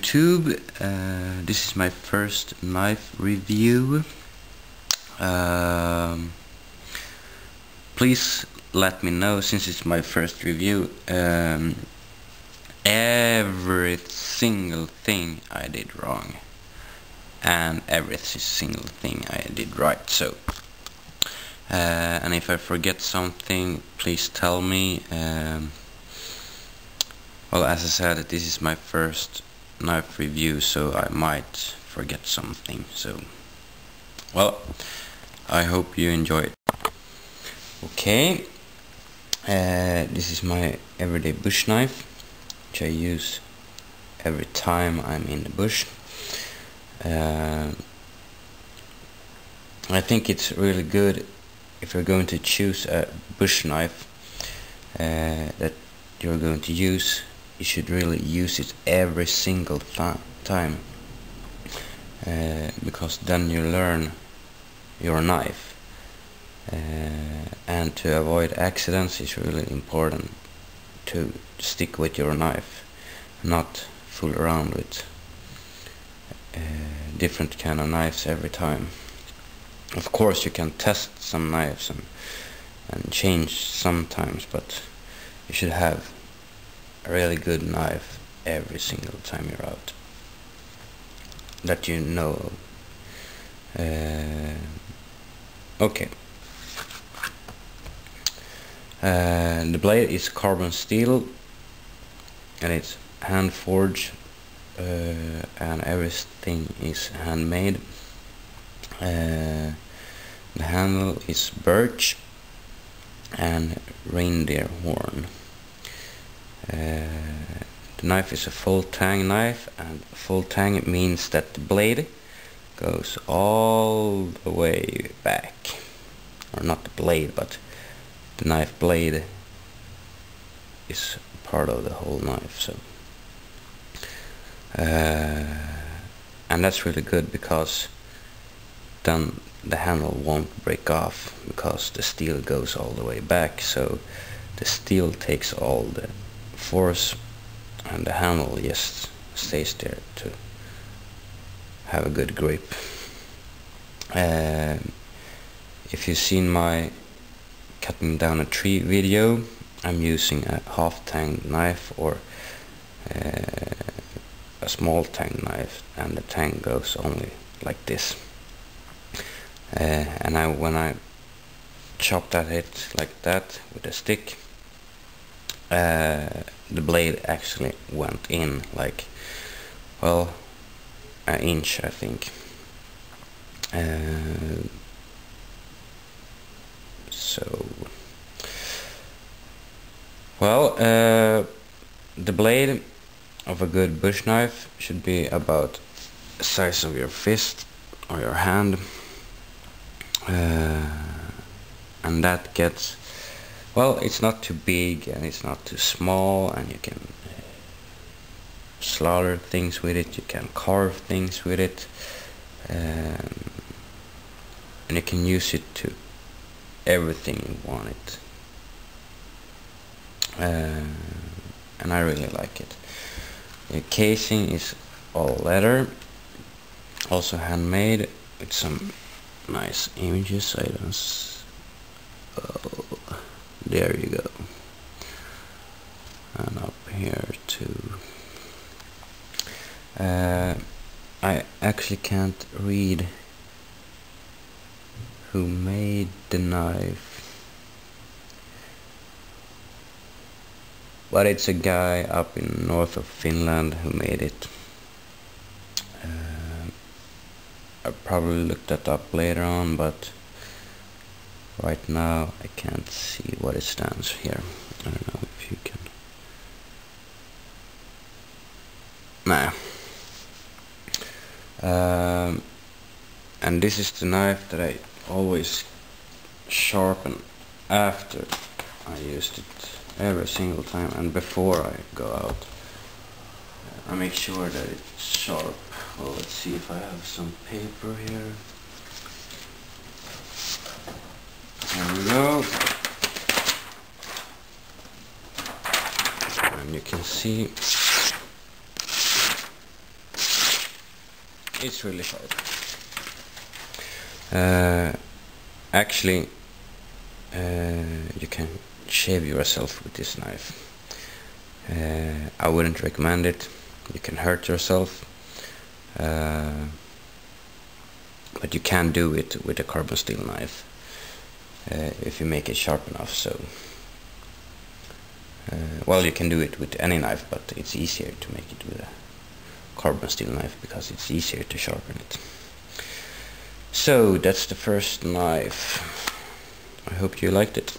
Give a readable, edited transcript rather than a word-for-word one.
YouTube. This is my first knife review. Please let me know, since it's my first review, every single thing I did wrong and every single thing I did right. So and if I forget something, please tell me. Well, as I said, this is my first knife review, so I might forget something. So, well, I hope you enjoy it. Okay, this is my everyday bush knife, which I use every time I'm in the bush. I think it's really good if you're going to choose a bush knife that you're going to use. You should really use it every single time, because then you learn your knife, and to avoid accidents it's really important to stick with your knife, not fool around with different kind of knives every time. Of course you can test some knives and change sometimes, but you should have a really good knife every single time you're out that you know. Okay. The blade is carbon steel and it's hand forged, and everything is handmade. The handle is birch and raindeerhorn. The knife is a full tang knife, and full tang means that the blade goes all the way back, or not the blade, but the knife blade is part of the whole knife. So and that's really good, because then the handle won't break off, because the steel goes all the way back, so the steel takes all the force and the handle just stays there to have a good grip. If you've seen my cutting down a tree video, I'm using a half tang knife or a small tang knife, and the tang goes only like this. And when I chopped at it like that with a stick, the blade actually went in like, well, an inch, I think. So, well, the blade of a good bush knife should be about the size of your fist or your hand, and that gets, well, it's not too big and it's not too small, and you can slaughter things with it, you can carve things with it, and you can use it to everything you want it. And I really like it. The casing is all leather, also handmade, with some nice images. Oh, there you go. And up here too. I actually can't read who made the knife, but it's a guy up in north of Finland who made it. I'll probably look that up later on, but right now I can't see what it stands here. I don't know if you can. Nah. And this is the knife that I always sharpen after I used it, every single time, and before I go out. I make sure that it's sharp. Well, let's see if I have some paper here. There we go. And you can see it's really sharp. Actually, you can shave yourself with this knife. I wouldn't recommend it. You can hurt yourself, but you can do it with a carbon steel knife if you make it sharp enough. So well, you can do it with any knife, but it's easier to make it with a carbon steel knife because it's easier to sharpen it. So that's the first knife. I hope you liked it.